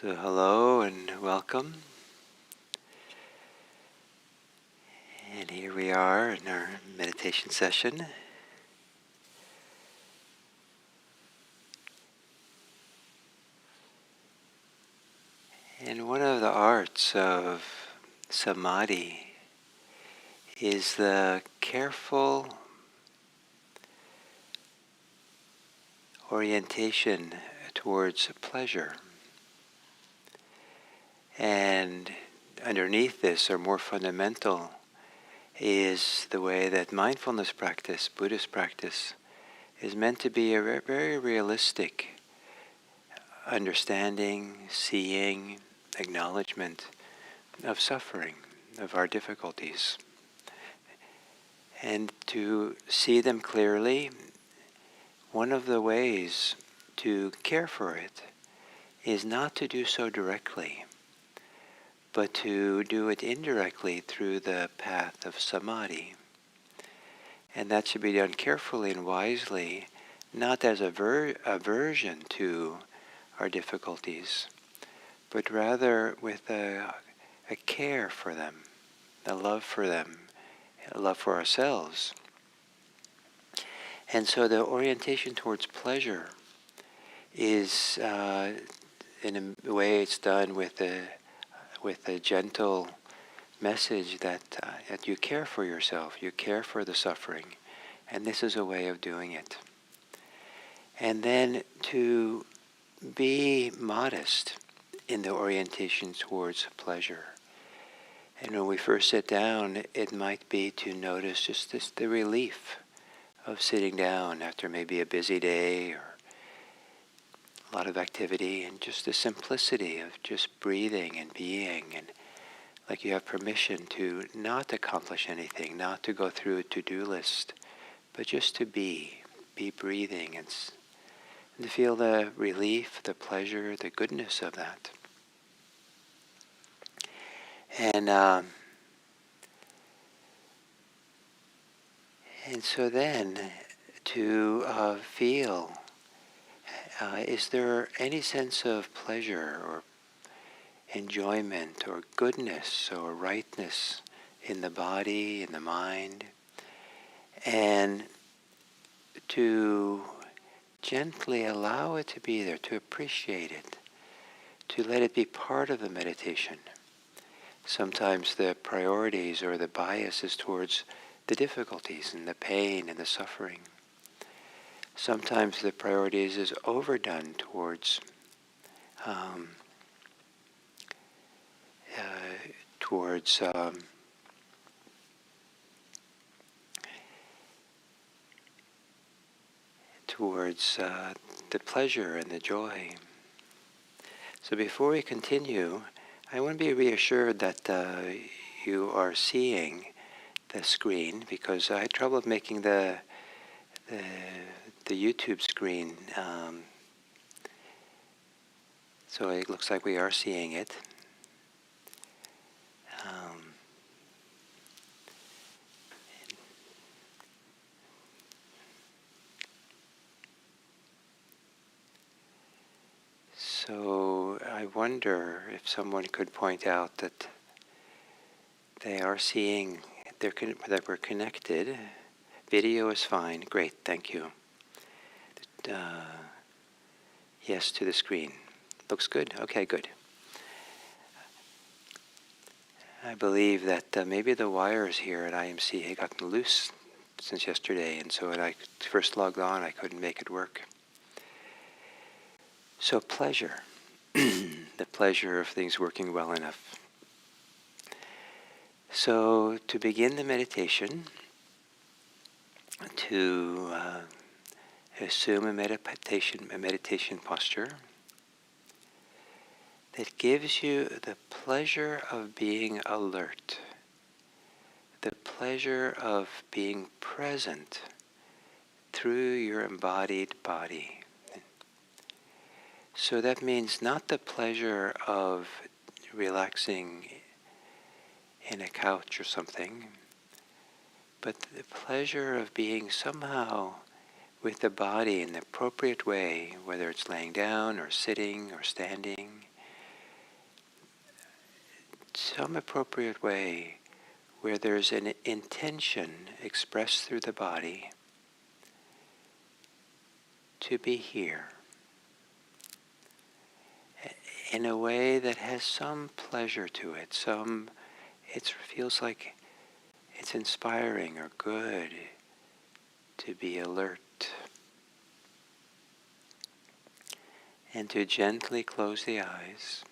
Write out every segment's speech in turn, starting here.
So hello and welcome. And here we are in our meditation session. And one of the arts of Samadhi is the careful orientation towards pleasure. And underneath this, or more fundamental, is the way that mindfulness practice, Buddhist practice, is meant to be a very realistic understanding, seeing, acknowledgement of suffering, of our difficulties. And to see them clearly, one of the ways to care for it is not to do so directly, but to do it indirectly through the path of Samadhi. And that should be done carefully and wisely, not as aversion to our difficulties, but rather with a care for them, a love for them, a love for ourselves. And so the orientation towards pleasure is, in a way, it's done with a gentle message that you care for yourself, you care for the suffering, and this is a way of doing it. And then to be modest in the orientation towards pleasure. And when we first sit down, it might be to notice just the relief of sitting down after maybe a busy day or a lot of activity, and just the simplicity of just breathing and being, and like you have permission to not accomplish anything, not to go through a to-do list, but just to be breathing and to feel the relief, the pleasure, the goodness of that. And so then to feel, is there any sense of pleasure or enjoyment or goodness or rightness in the body, in the mind? And to gently allow it to be there, to appreciate it, to let it be part of the meditation. Sometimes the priorities or the bias is towards the difficulties and the pain and the suffering. Sometimes the priorities is overdone towards the pleasure and the joy. So before we continue, I want to be reassured that you are seeing the screen, because I had trouble making the YouTube screen. So it looks like we are seeing it. So I wonder if someone could point out that they are seeing, that we're connected. Video is fine. Great, thank you. Yes, to the screen. Looks good? Okay, good. I believe that maybe the wires here at IMC had gotten loose since yesterday, and so when I first logged on, I couldn't make it work. So pleasure, the pleasure of things working well enough. So to begin the meditation, to assume a meditation posture that gives you the pleasure of being alert, the pleasure of being present through your embodied body. So that means not the pleasure of relaxing in a couch or something, but the pleasure of being somehow with the body in the appropriate way, whether it's laying down or sitting or standing, some appropriate way where there's an intention expressed through the body to be here in a way that has some pleasure to it, it feels like it's inspiring or good to be alert, and to gently close the eyes.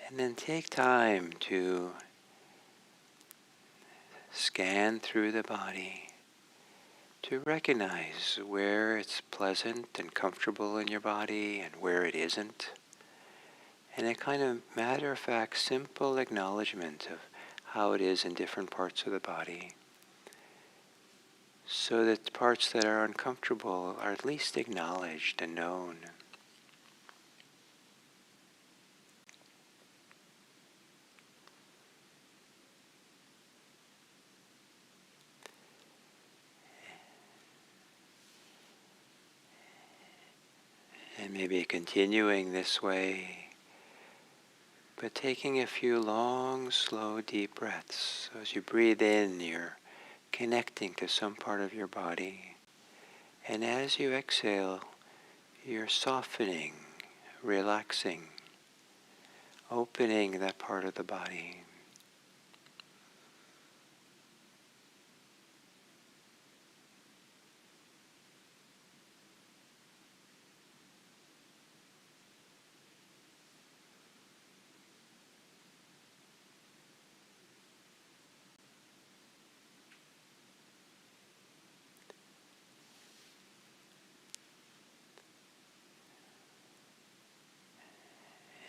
And then take time to scan through the body to recognize where it's pleasant and comfortable in your body and where it isn't. And a kind of matter-of-fact, simple acknowledgement of how it is in different parts of the body, so that parts that are uncomfortable are at least acknowledged and known. And maybe continuing this way, but taking a few long, slow, deep breaths. So as you breathe in, you're connecting to some part of your body. And as you exhale, you're softening, relaxing, opening that part of the body.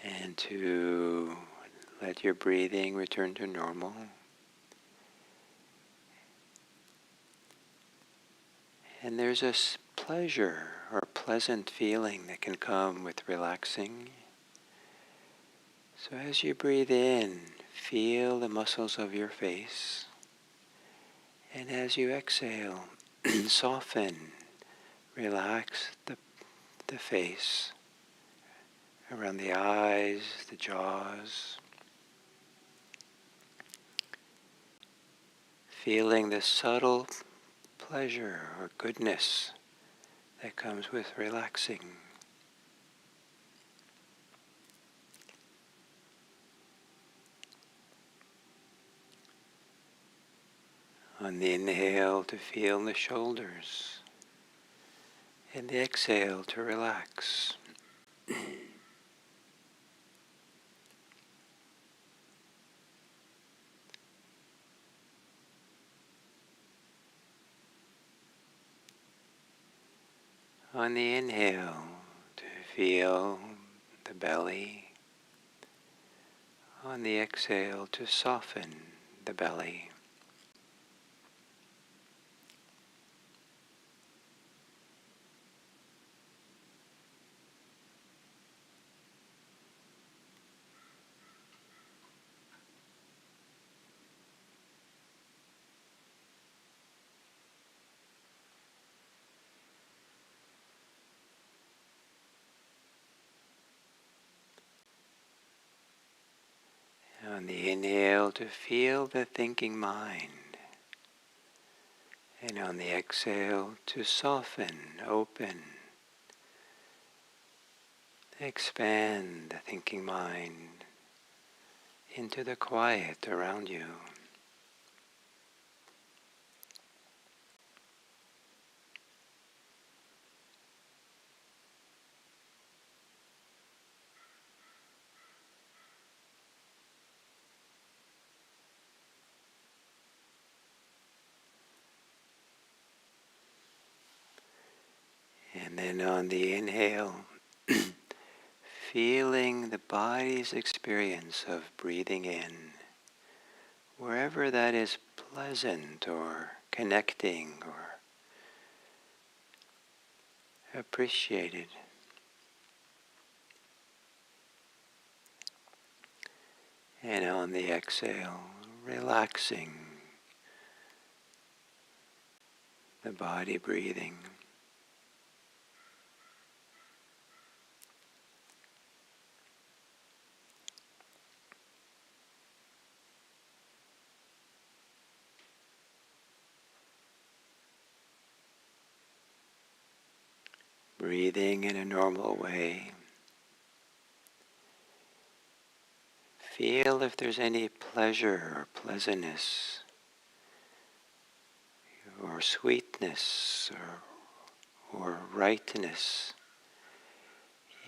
And to let your breathing return to normal. And there's a pleasure or pleasant feeling that can come with relaxing. So as you breathe in, feel the muscles of your face. And as you exhale, soften, relax the face, around the eyes, the jaws. Feeling the subtle pleasure or goodness that comes with relaxing. On the inhale, to feel the shoulders, and the exhale to relax. On the inhale, to feel the belly. On the exhale, to soften the belly. On the inhale, to feel the thinking mind. And on the exhale, to soften, open, expand the thinking mind into the quiet around you. And then on the inhale, feeling the body's experience of breathing in, wherever that is pleasant or connecting or appreciated. And on the exhale, relaxing the body breathing. breathing in a normal way. Feel if there's any pleasure or pleasantness or sweetness or rightness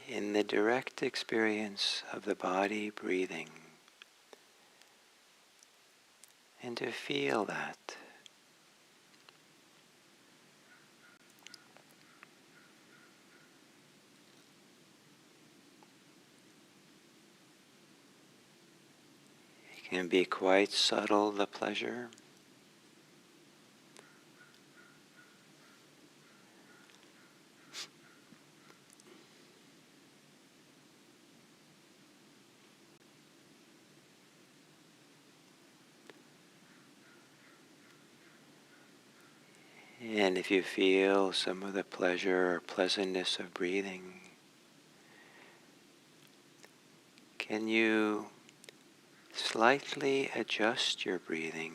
in the direct experience of the body breathing. And to feel that. It can be quite subtle, the pleasure. And if you feel some of the pleasure or pleasantness of breathing, can you slightly adjust your breathing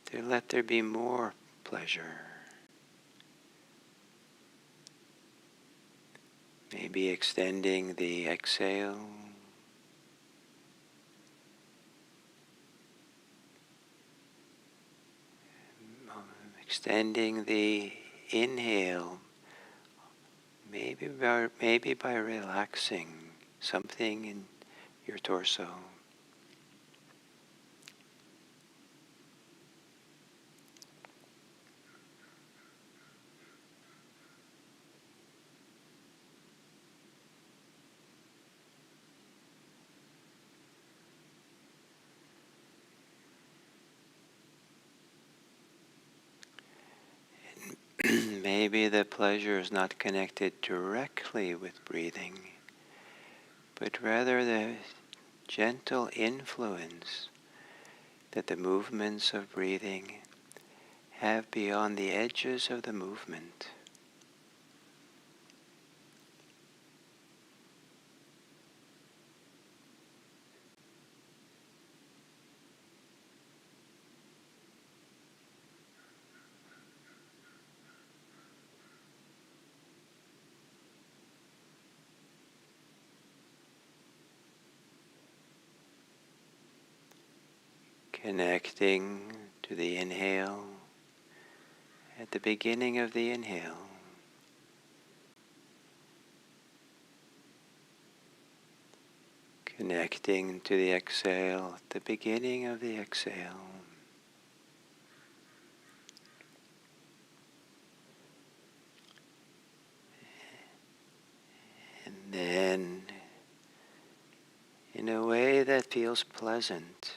to let there be more pleasure? Maybe extending the exhale, extending the inhale, maybe by relaxing something in your torso. Maybe the pleasure is not connected directly with breathing, but rather the gentle influence that the movements of breathing have beyond the edges of the movement. Connecting to the inhale at the beginning of the inhale. Connecting to the exhale at the beginning of the exhale. And then, in a way that feels pleasant,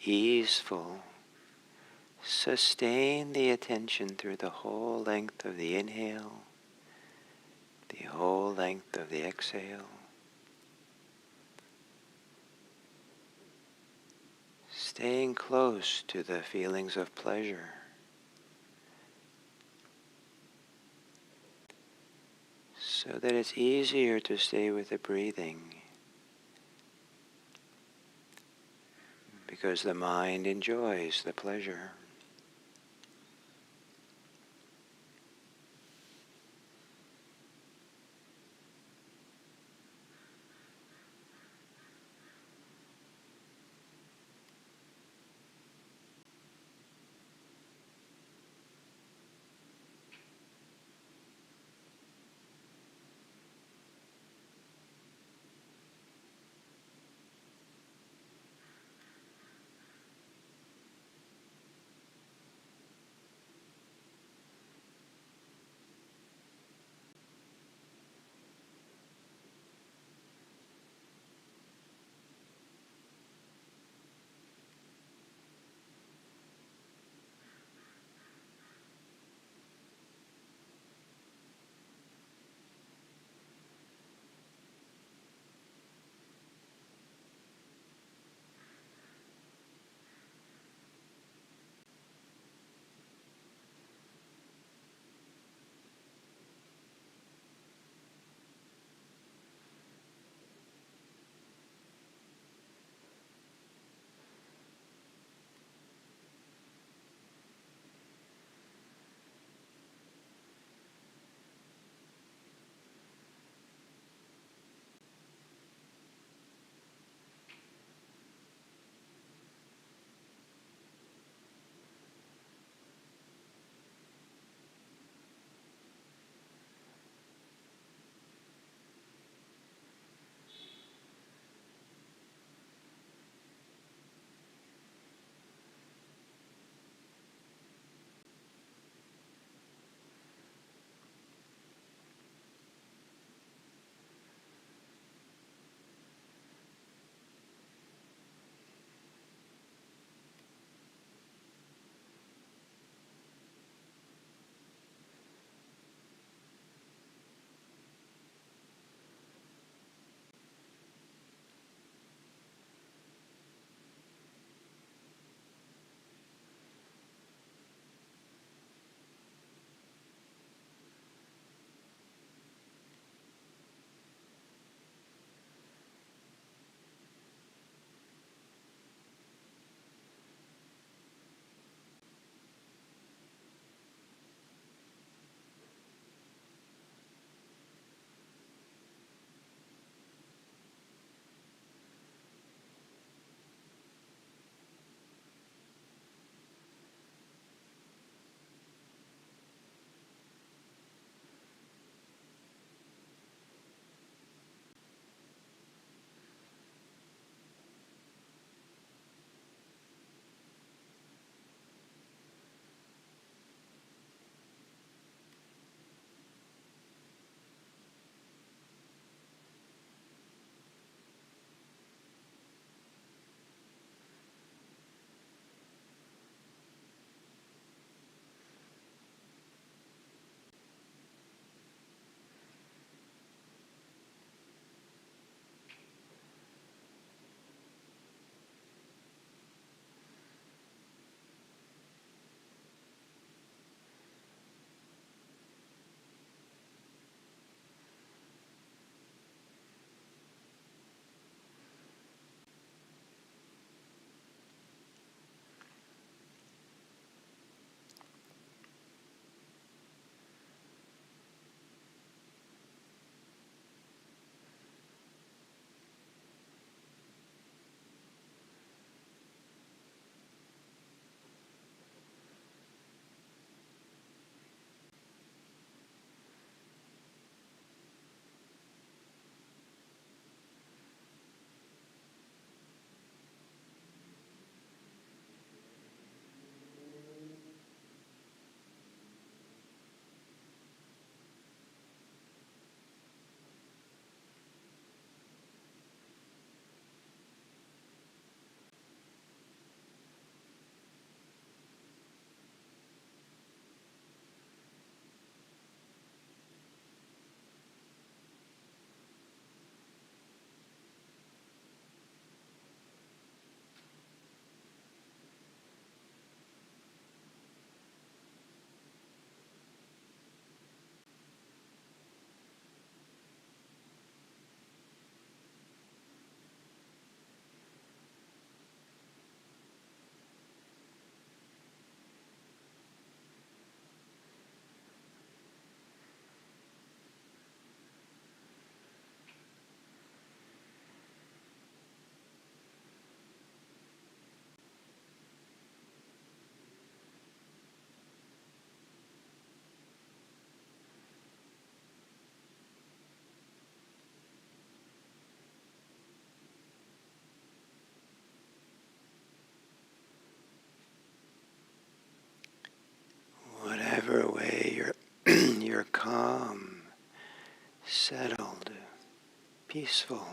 easeful, sustain the attention through the whole length of the inhale, the whole length of the exhale. Staying close to the feelings of pleasure. So that it's easier to stay with the breathing because the mind enjoys the pleasure. peaceful.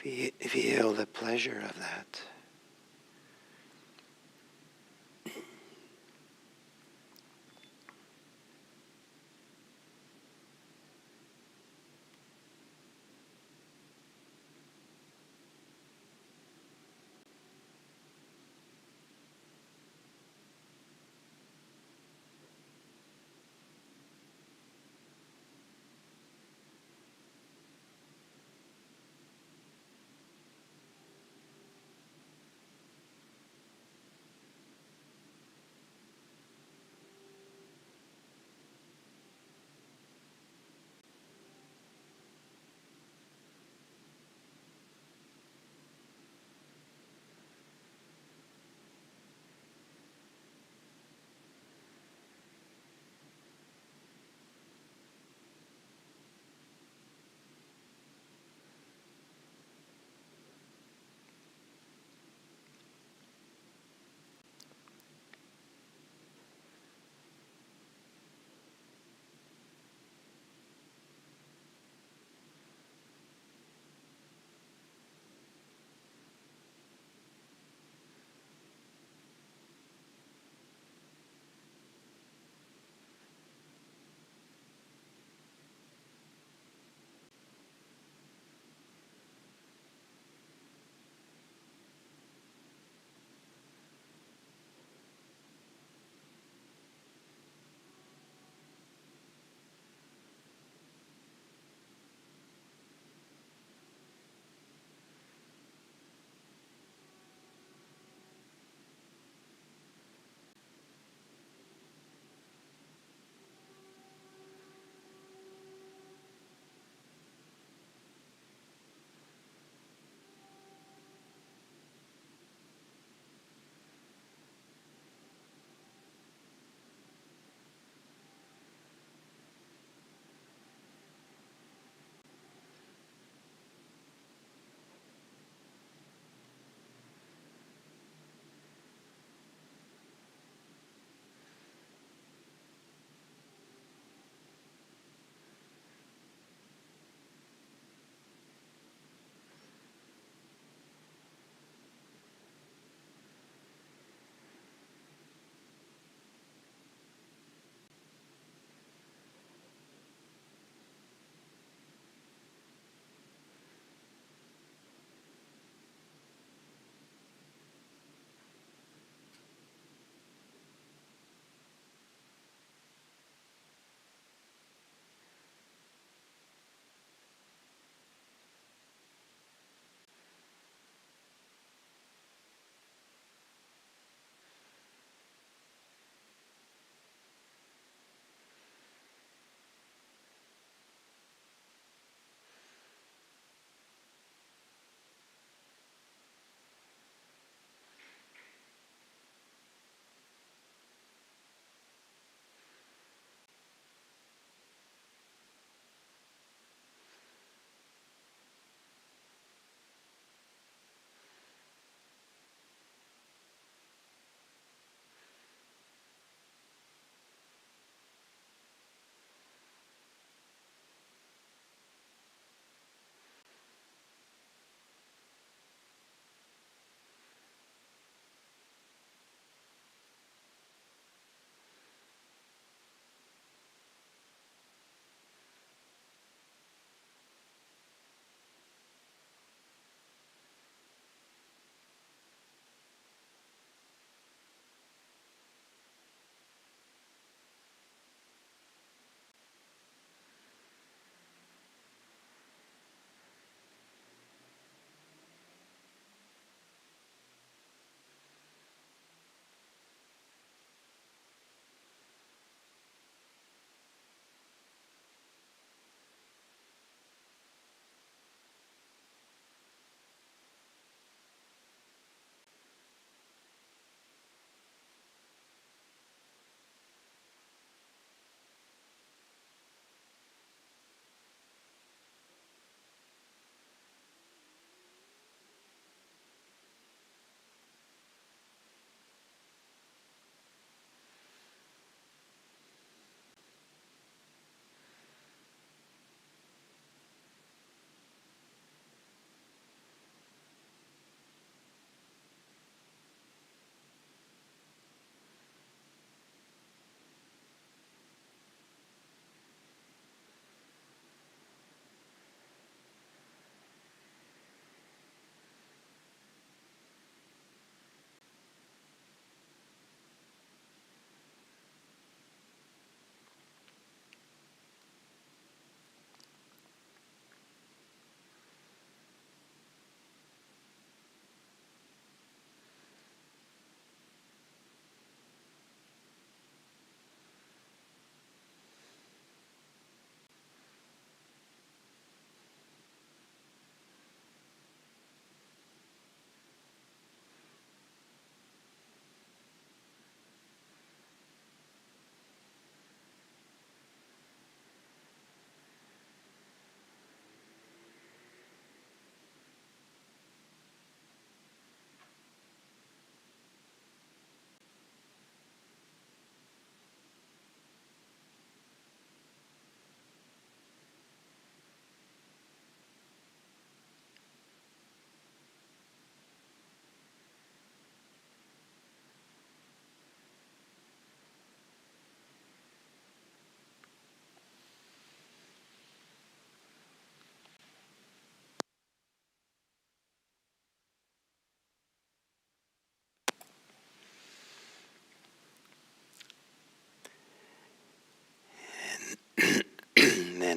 Feel the pleasure of that.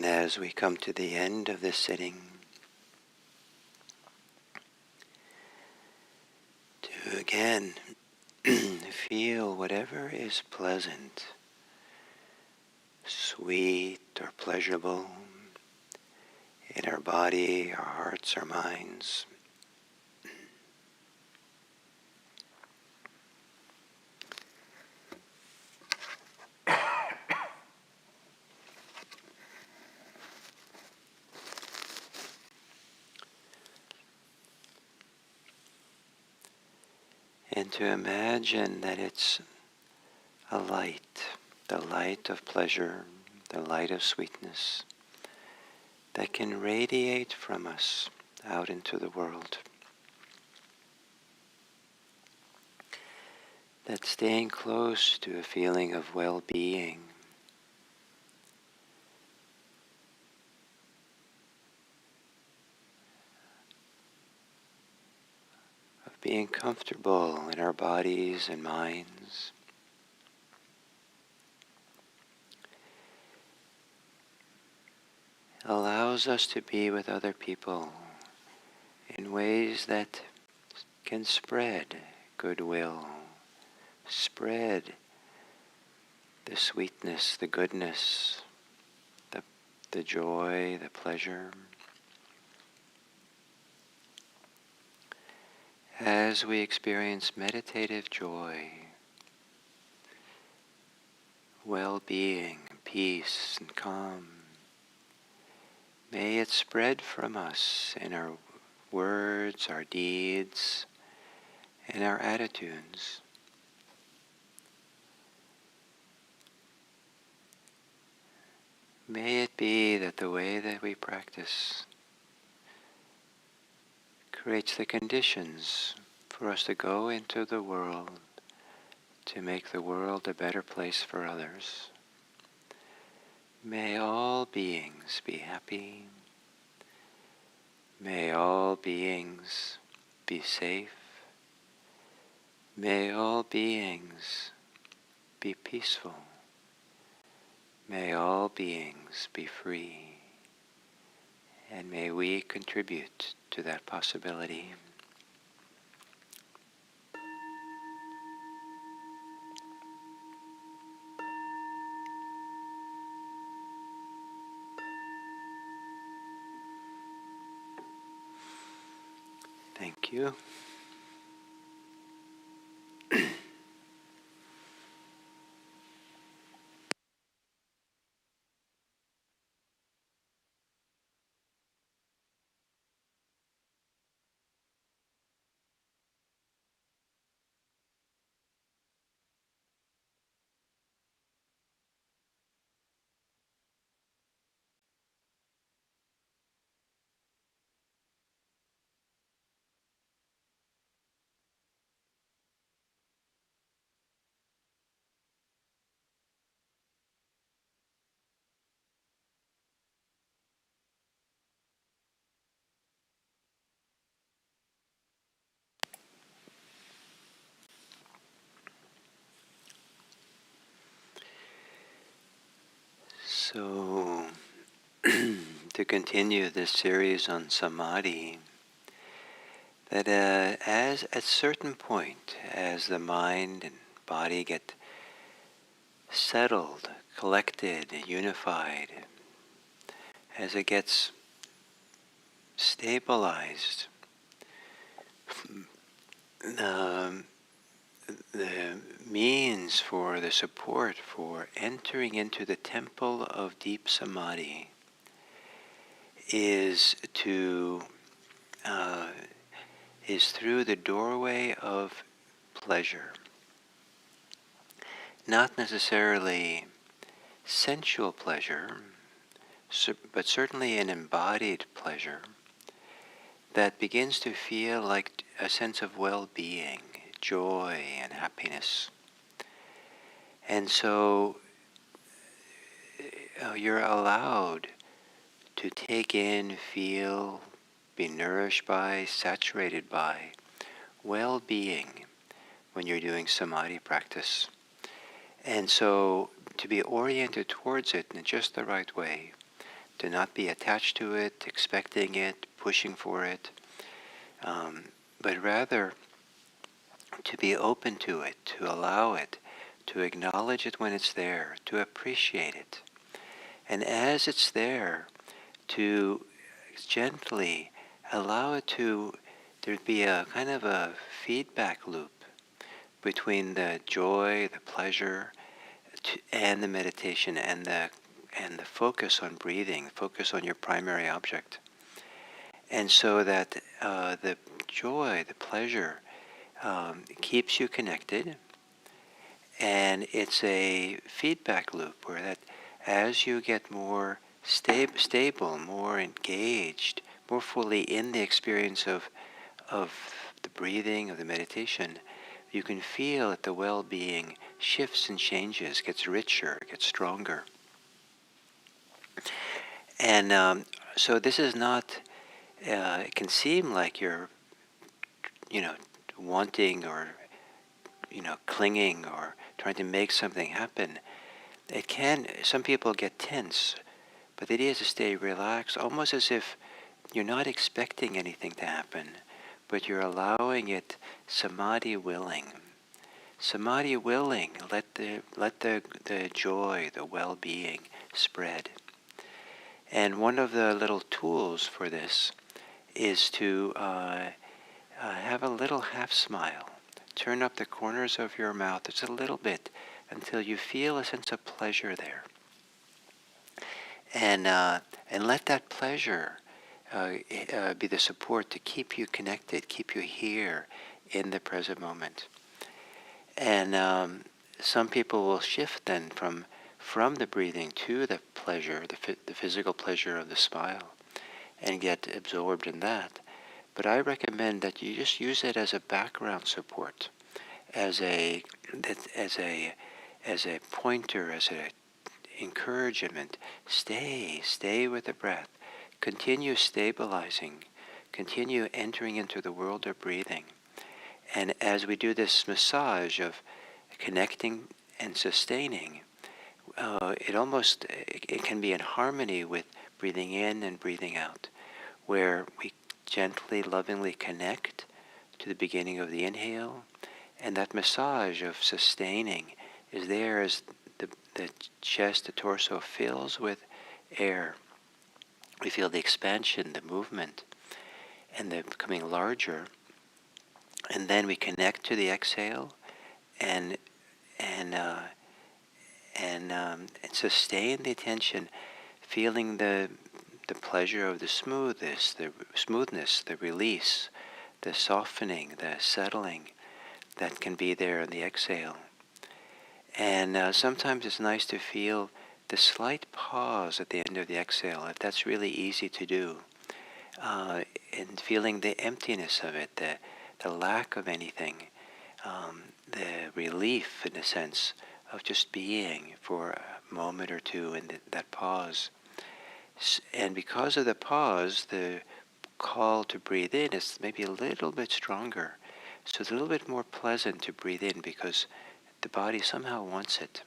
as we come to the end of this sitting, to again feel whatever is pleasant, sweet or pleasurable in our body, our hearts, our minds. And to imagine that it's a light, the light of pleasure, the light of sweetness that can radiate from us out into the world. That staying close to a feeling of well-being, of being comfortable in our bodies and minds, allows us to be with other people in ways that can spread goodwill, spread the sweetness, the goodness, the joy, the pleasure. As we experience meditative joy, well-being, peace, and calm, may it spread from us in our words, our deeds, and our attitudes. May it be that the way that we practice creates the conditions for us to go into the world to make the world a better place for others. May all beings be happy. May all beings be safe. May all beings be peaceful. May all beings be free. And may we contribute to that possibility. Thank you. So, to continue this series on Samadhi, that as at a certain point, as the mind and body get settled, collected, unified, as it gets stabilized, the means for the support for entering into the temple of deep Samadhi is through the doorway of pleasure. Not necessarily sensual pleasure, but certainly an embodied pleasure that begins to feel like a sense of well-being, joy, and happiness. And so you're allowed to take in, feel, be nourished by, saturated by well-being when you're doing Samadhi practice. And so to be oriented towards it in just the right way, to not be attached to it, expecting it, pushing for it, but rather to be open to it, to allow it, to acknowledge it when it's there, to appreciate it. And as it's there, to gently allow it to, there'd be a kind of a feedback loop between the joy, the pleasure, and the meditation, and the focus on breathing, focus on your primary object. And so that the joy, the pleasure, keeps you connected, and it's a feedback loop where that as you get more stable, more engaged, more fully in the experience of the breathing, of the meditation, you can feel that the well-being shifts and changes, gets richer, gets stronger. And so this is not, it can seem like you're, wanting or, clinging or trying to make something happen. It can, some people get tense, but the idea is to stay relaxed, almost as if you're not expecting anything to happen, but you're allowing it, samadhi willing. Samadhi willing, let the joy, the well-being spread. And one of the little tools for this is to have a little half smile. Turn up the corners of your mouth just a little bit until you feel a sense of pleasure there. And let that pleasure be the support to keep you connected, keep you here in the present moment. And some people will shift then from the breathing to the pleasure, the physical pleasure of the smile, and get absorbed in that. But I recommend that you just use it as a background support, as a pointer, as an encouragement. Stay with the breath. Continue stabilizing. Continue entering into the world of breathing. And as we do this massage of connecting and sustaining, it can be in harmony with breathing in and breathing out, where we gently, lovingly connect to the beginning of the inhale, and that massage of sustaining is there as the chest, the torso fills with air. We feel the expansion, the movement, and the becoming larger. And then we connect to the exhale and sustain the attention, feeling the pleasure of the smoothness, the release, the softening, the settling that can be there in the exhale. And sometimes it's nice to feel the slight pause at the end of the exhale, if that's really easy to do, and feeling the emptiness of it, the lack of anything, the relief in a sense of just being for a moment or two in that pause. And because of the pause, the call to breathe in is maybe a little bit stronger. So it's a little bit more pleasant to breathe in because the body somehow wants it.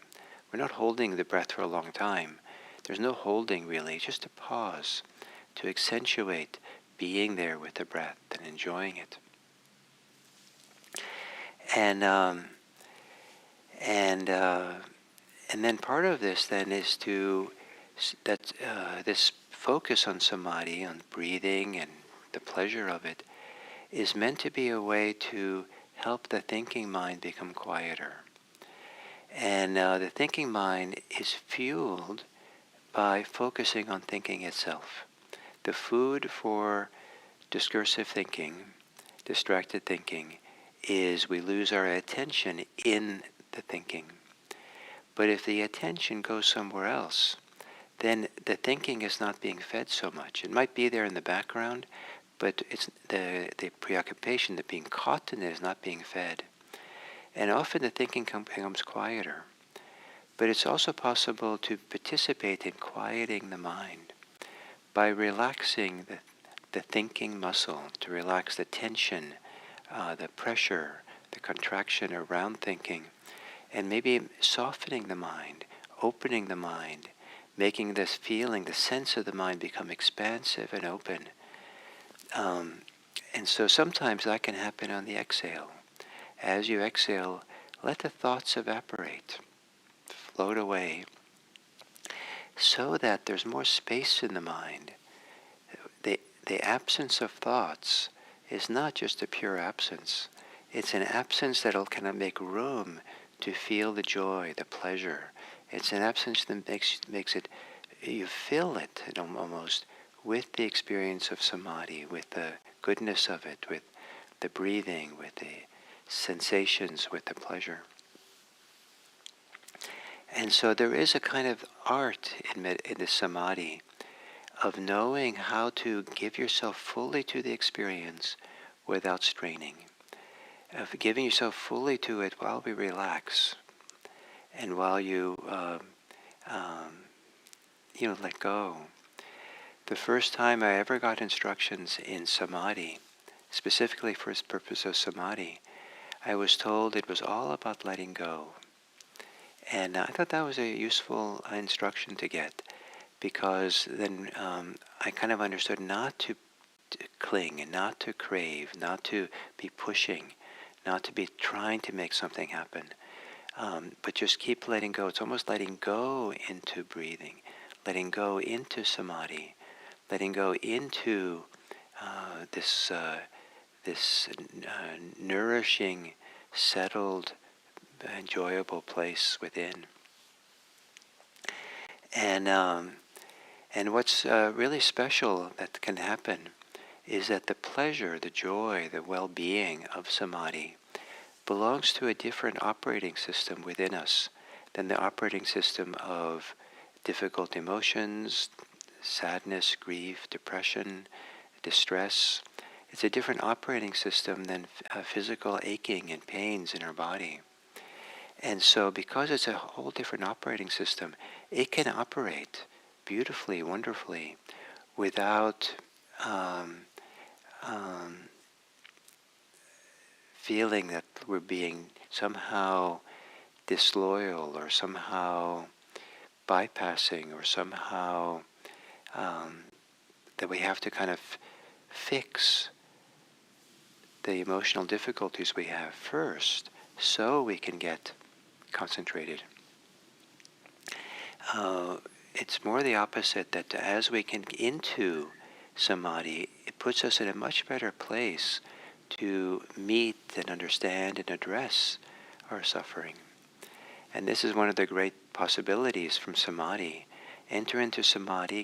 We're not holding the breath for a long time. There's no holding really, just a pause to accentuate being there with the breath and enjoying it. And then part of this then is this focus on samadhi, on breathing and the pleasure of it, is meant to be a way to help the thinking mind become quieter. And the thinking mind is fueled by focusing on thinking itself. The food for discursive thinking, distracted thinking, is we lose our attention in the thinking. But if the attention goes somewhere else, then the thinking is not being fed so much. It might be there in the background, but it's the preoccupation, the being caught in it, is not being fed. And often the thinking becomes quieter. But it's also possible to participate in quieting the mind by relaxing the thinking muscle, to relax the tension, the pressure, the contraction around thinking, and maybe softening the mind, opening the mind, making this feeling, the sense of the mind become expansive and open. And so sometimes that can happen on the exhale. As you exhale, let the thoughts evaporate, float away, so that there's more space in the mind. The absence of thoughts is not just a pure absence. It's an absence that'll kind of make room to feel the joy, the pleasure. It's an absence that makes it, you fill it almost with the experience of samadhi, with the goodness of it, with the breathing, with the sensations, with the pleasure. And so there is a kind of art in the samadhi of knowing how to give yourself fully to the experience without straining, of giving yourself fully to it while we relax and while you let go. The first time I ever got instructions in samadhi, specifically for the purpose of samadhi, I was told it was all about letting go. And I thought that was a useful instruction to get, because then I kind of understood not to cling and not to crave, not to be pushing, not to be trying to make something happen, but just keep letting go. It's almost letting go into breathing, letting go into samadhi, letting go into this nourishing, settled, enjoyable place within. And what's really special that can happen is that the pleasure, the joy, the well-being of samadhi belongs to a different operating system within us than the operating system of difficult emotions, sadness, grief, depression, distress. It's a different operating system than physical aching and pains in our body. And so because it's a whole different operating system, it can operate beautifully, wonderfully, without feeling that we're being somehow disloyal or somehow bypassing or somehow that we have to kind of fix the emotional difficulties we have first so we can get concentrated. It's more the opposite, that as we can get into samadhi, it puts us in a much better place to meet and understand and address our suffering. And this is one of the great possibilities from samadhi. Enter into samadhi,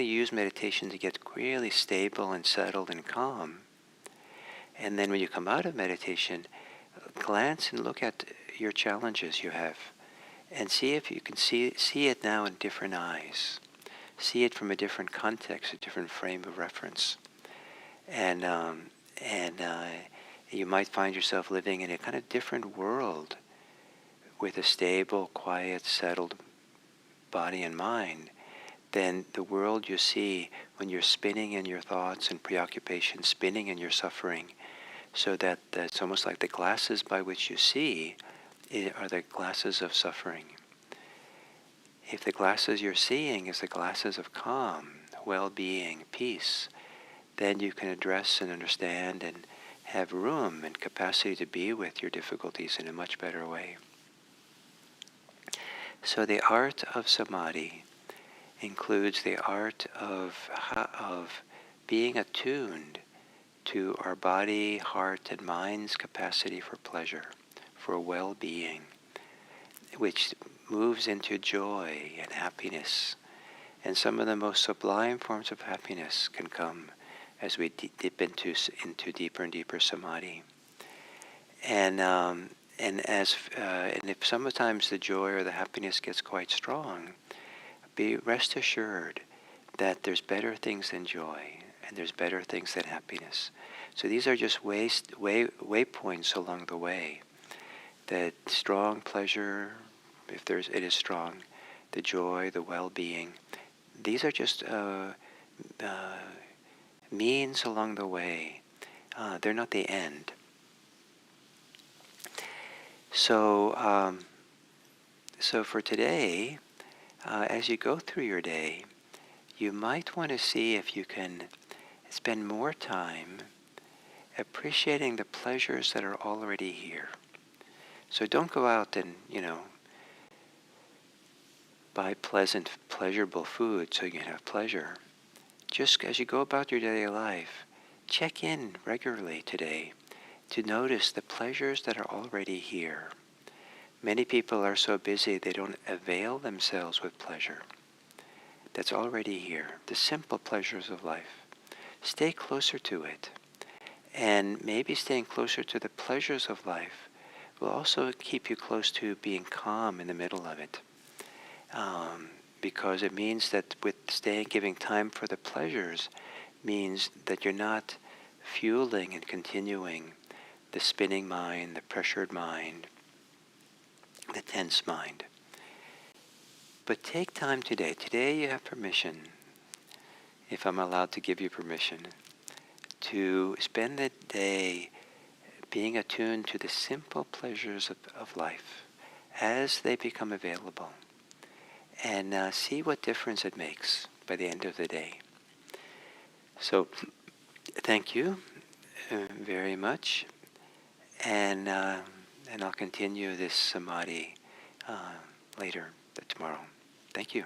use meditation to get really stable and settled and calm. And then when you come out of meditation, glance and look at your challenges you have, and see if you can see it now in different eyes. See it from a different context, a different frame of reference. And you might find yourself living in a kind of different world with a stable, quiet, settled body and mind than the world you see when you're spinning in your thoughts and preoccupation, spinning in your suffering, so that it's almost like the glasses by which you see are the glasses of suffering. If the glasses you're seeing is the glasses of calm, well-being, peace, then you can address and understand and have room and capacity to be with your difficulties in a much better way. So the art of samadhi includes the art of being attuned to our body, heart, and mind's capacity for pleasure, for well-being, which moves into joy and happiness. And some of the most sublime forms of happiness can come as we dip into deeper and deeper samadhi. And if sometimes the joy or the happiness gets quite strong, rest assured that there's better things than joy, and there's better things than happiness. So these are just waypoints along the way. The strong pleasure, if it is strong, the joy, the well-being, these are just means along the way. They're not the end. So for today, as you go through your day, you might want to see if you can spend more time appreciating the pleasures that are already here. So don't go out and, buy pleasant, pleasurable food so you can have pleasure. Just as you go about your daily life, check in regularly today to notice the pleasures that are already here. Many people are so busy they don't avail themselves with pleasure that's already here, the simple pleasures of life. Stay closer to it. And maybe staying closer to the pleasures of life will also keep you close to being calm in the middle of it. Because it means that giving time for the pleasures means that you're not fueling and continuing the spinning mind, the pressured mind, the tense mind. But take time today. Today you have permission, if I'm allowed to give you permission, to spend the day being attuned to the simple pleasures of life as they become available. And see what difference it makes by the end of the day. So thank you very much. And I'll continue this Samadhi later, tomorrow. Thank you.